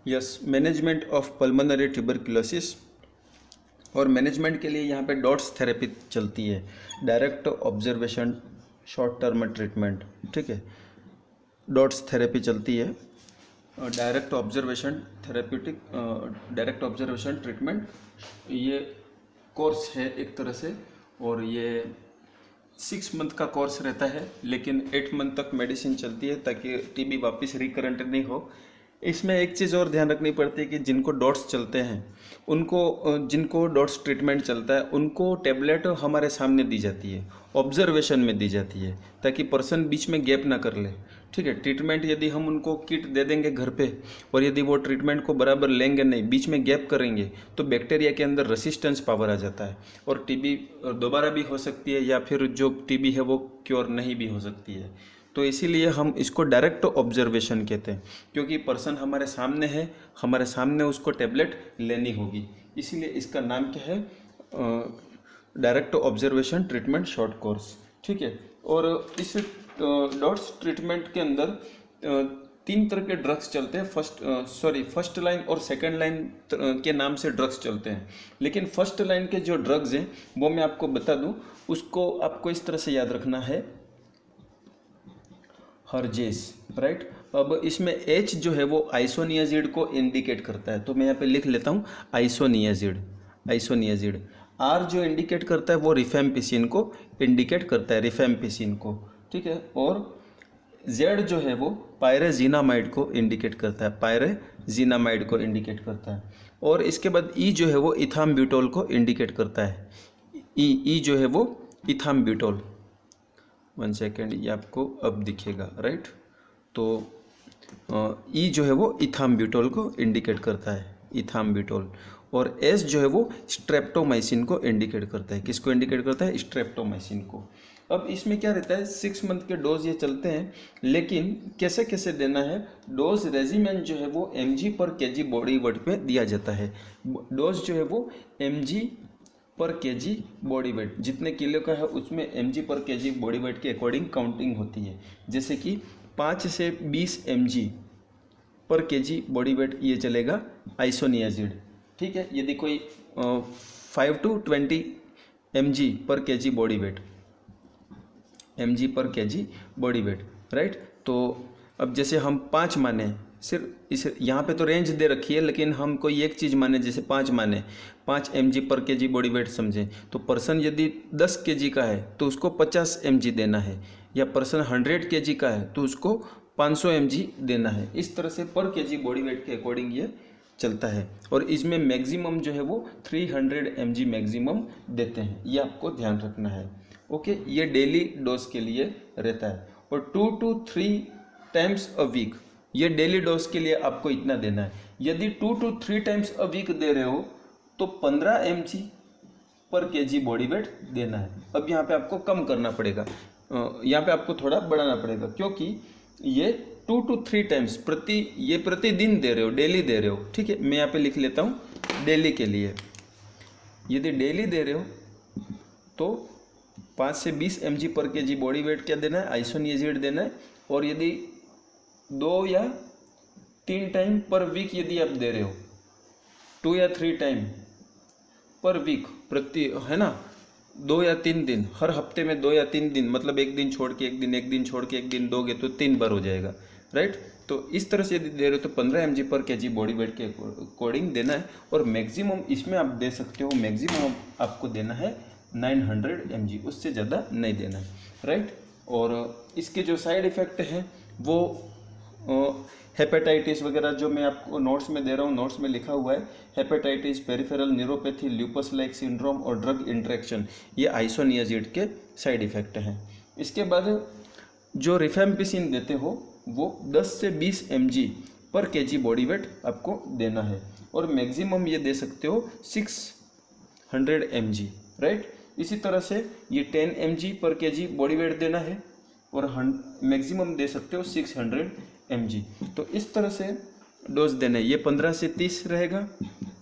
Yes, management of pulmonary tuberculosis. और management के लिए यहाँ पे डॉट्स थेरेपी चलती है, direct observation short term treatment. ठीक है, डॉट्स थेरेपी चलती है, direct observation therapeutic, direct observation treatment, ये कोर्स है एक तरह से। और ये 6 मंथ का कोर्स रहता है, लेकिन 8 मंथ तक मेडिसिन चलती है ताकि टीबी वापस रिकरेंट नहीं हो। इसमें एक चीज़ और ध्यान रखनी पड़ती है कि जिनको डॉट्स चलते हैं जिनको डॉट्स ट्रीटमेंट चलता है उनको टेबलेट हमारे सामने दी जाती है, ऑब्जर्वेशन में दी जाती है, ताकि पर्सन बीच में गैप ना कर ले। ठीक है, ट्रीटमेंट यदि हम उनको किट दे देंगे घर पे और यदि वो ट्रीटमेंट को बराबर लेंगे नहीं, बीच में गैप करेंगे, तो बैक्टीरिया के अंदर रेसिस्टेंस पावर आ जाता है और टीबी दोबारा भी हो सकती है, या फिर जो टीबी है वो क्योर नहीं भी हो सकती है। तो इसीलिए हम इसको डायरेक्ट ऑब्जर्वेशन कहते हैं, क्योंकि पर्सन हमारे सामने है, हमारे सामने उसको टेबलेट लेनी होगी, इसीलिए इसका नाम क्या है, direct observation treatment short course. ठीक है, और इस डॉट्स ट्रीटमेंट के अंदर 3 तरह के ड्रग्स चलते हैं। फर्स्ट लाइन और सेकंड लाइन के नाम से ड्रग्स चलते हैं, लेकिन फर्स्ट लाइन के जो ड्रग्स हैं वो मैं आपको बता दूं, उसको आपको इस तरह से याद रखना है, हर्जेस, राइट। अब इसमें H जो है वो आइसोनियाजिड को इंडिकेट करता है, तो मैं यहाँ पे लिख लेता हूँ आइसोनियाजिड। R जो इंडिकेट करता है वो रिफेम्पिसिन को इंडिकेट करता है, रिफेम्पिसिन को। ठीक है, और Z जो है वो पायरेजिनामाइड को इंडिकेट करता है, पायरेजिनामाइड को इंडिकेट करता है। और इसके बाद E जो है वो इथाम्ब्यूटोल को इंडिकेट करता है, E जो है वो इथाम्ब्यूटोल। 1 सेकेंड, ये आपको अब दिखेगा, राइट। तो E जो है वो इथाम्ब्यूटोल को इंडिकेट करता है, इथाम्ब्यूटोल। और S जो है वो स्ट्रेप्टोमाइसिन को इंडिकेट करता है, किसको इंडिकेट करता है, स्ट्रेप्टोमाइसिन को। अब इसमें क्या रहता है, 6 मंथ के डोज ये चलते हैं, लेकिन कैसे कैसे देना है, डोज रेजिमेन जो है वो mg पर kg बॉडी वेट पे दिया जाता है। डोज जो है वो mg पर kg बॉडी वेट, जितने किलो का है उसमें mg पर kg बॉडी वेट के अकॉर्डिंग काउंटिंग होती है। जैसे कि 5 से 20 mg पर kg बॉडी वेट ये चलेगा आइसोनियाजिड। ठीक है, यदि कोई 5 to 20 mg पर kg बॉडी वेट, mg पर kg बॉडी वेट, राइट। तो अब जैसे हम 5 माने, सिर्फ इस यहाँ पे तो रेंज दे रखी है, लेकिन हम कोई एक चीज़ माने, जैसे 5 माने, 5 mg पर kg बॉडी वेट समझें, तो पर्सन यदि 10 kg का है तो उसको 50 mg देना है, या पर्सन 100 kg का है तो उसको 500 mg देना है। इस तरह से पर kg बॉडी वेट के अकॉर्डिंग ये चलता है। और इसमें मैक्सिमम जो है वो 300 mg मैक्सिमम देते हैं, ये आपको ध्यान रखना है। ओके, ये डेली डोज के लिए रहता है। और 2 to 3 टाइम्स अ वीक, ये डेली डोज के लिए आपको इतना देना है। यदि 2 to 3 टाइम्स अ वीक दे रहे हो तो 15 mg पर kg बॉडी वेट देना है। अब यहाँ पे आपको कम करना पड़ेगा, यहाँ पे आपको थोड़ा बढ़ाना पड़ेगा, क्योंकि ये 2 to 3 टाइम्स प्रतिदिन दे रहे हो, डेली दे रहे हो। ठीक है, मैं यहाँ पे लिख लेता हूँ डेली के लिए। यदि डेली दे रहे हो तो 5 से 20 mg पर kg बॉडी वेट क्या देना है, आइसोनियाजिड देना है। और यदि 2 या 3 टाइम पर वीक यदि आप दे रहे हो, 2 या 3 टाइम पर वीक, है ना, 2 या 3 दिन, हर हफ्ते में 2 या 3 दिन, मतलब एक दिन छोड़ के एक दिन, एक दिन छोड़ के एक दिन दोगे तो 3 बार हो जाएगा, राइट। तो इस तरह से यदि दे रहे हो तो 15 mg पर kg बॉडी वेट के अकॉर्डिंग देना है। और मैक्सिमम इसमें आप दे सकते हो, मैक्सिमम आपको देना है 900 mg, उससे ज़्यादा नहीं देना है, राइट। और इसके जो साइड इफ़ेक्ट हैं वो हेपेटाइटिस वगैरह, जो मैं आपको नोट्स में दे रहा हूँ, नोट्स में लिखा हुआ है, hepatitis, peripheral neuropathy, lupus like syndrome और ड्रग इंटरेक्शन, ये आइसोनियाजिड के साइड इफ़ेक्ट हैं। इसके बाद जो रिफेम्पिसिन देते हो वो 10 से 20 mg पर kg बॉडी वेट आपको देना है, और मैक्सिमम ये दे सकते हो 600 mg, राइट। इसी तरह से ये 10 mg पर kg बॉडी वेट देना है और मैक्सिमम दे सकते हो 600 mg। तो इस तरह से डोज देना है। ये 15 से 30 रहेगा,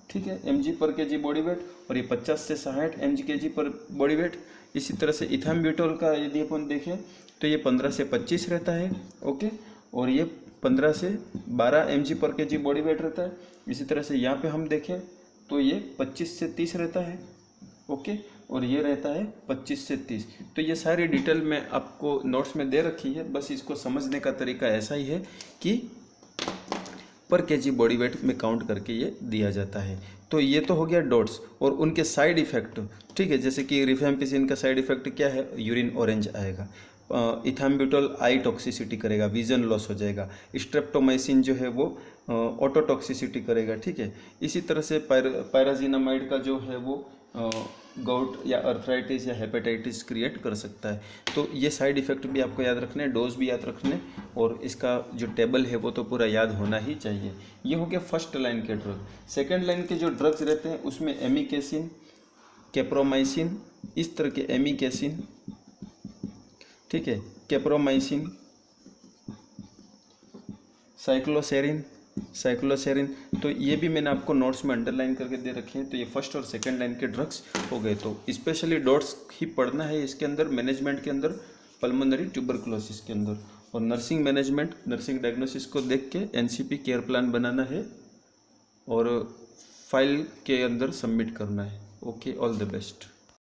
ठीक है, mg पर kg बॉडी वेट, और ये 50 से 60 mg kg पर बॉडी वेट। इसी तरह से इथाम्ब्यूटोल का यदि अपन देखें तो ये 15 से 25 रहता है, ओके, और ये 15 से 12 mg/kg बॉडी वेट रहता है। इसी तरह से यहाँ पे हम देखें तो ये 25 से 30 रहता है, ओके, और ये रहता है 25 से 30। तो ये सारी डिटेल मैं आपको नोट्स में दे रखी है, बस इसको समझने का तरीका ऐसा ही है कि पर केजी बॉडी वेट में काउंट करके ये दिया जाता है। तो ये तो हो गया डॉट्स और उनके साइड इफेक्ट, ठीक है। जैसे कि रिफेम्पिसिन का साइड इफेक्ट क्या है, यूरिन ऑरेंज आएगा। इथाम्ब्यूटोल आई टॉक्सिसिटी करेगा, विजन लॉस हो जाएगा। स्ट्रेप्टोमाइसिन जो है वो ऑटोटॉक्सिसिटी करेगा, ठीक है। इसी तरह से पायराजिनामाइड का जो है वो गाउट या अर्थराइटिस या हेपेटाइटिस क्रिएट कर सकता है। तो ये साइड इफ़ेक्ट भी आपको याद रखने, डोज भी याद रखने, और इसका जो टेबल है वो तो पूरा याद होना ही चाहिए। ये हो गया फर्स्ट लाइन के ड्रग। सेकेंड लाइन के जो ड्रग्स रहते हैं उसमें एमिकेसिन, कैप्रोमाइसिन, इस तरह के एमिकेसिन, ठीक है, कैप्रोमाइसिन, साइक्लोसेरिन, तो ये भी मैंने आपको नोट्स में अंडरलाइन करके दे रखे हैं। तो ये फर्स्ट और सेकंड लाइन के ड्रग्स हो गए। तो स्पेशली डॉट्स ही पढ़ना है इसके अंदर, मैनेजमेंट के अंदर, पल्मोनरी ट्यूबरकुलोसिस के अंदर, और नर्सिंग मैनेजमेंट, नर्सिंग डायग्नोसिस को देख के एनसीपी केयर प्लान बनाना है और फाइल के अंदर सबमिट करना है। Okay, all the best.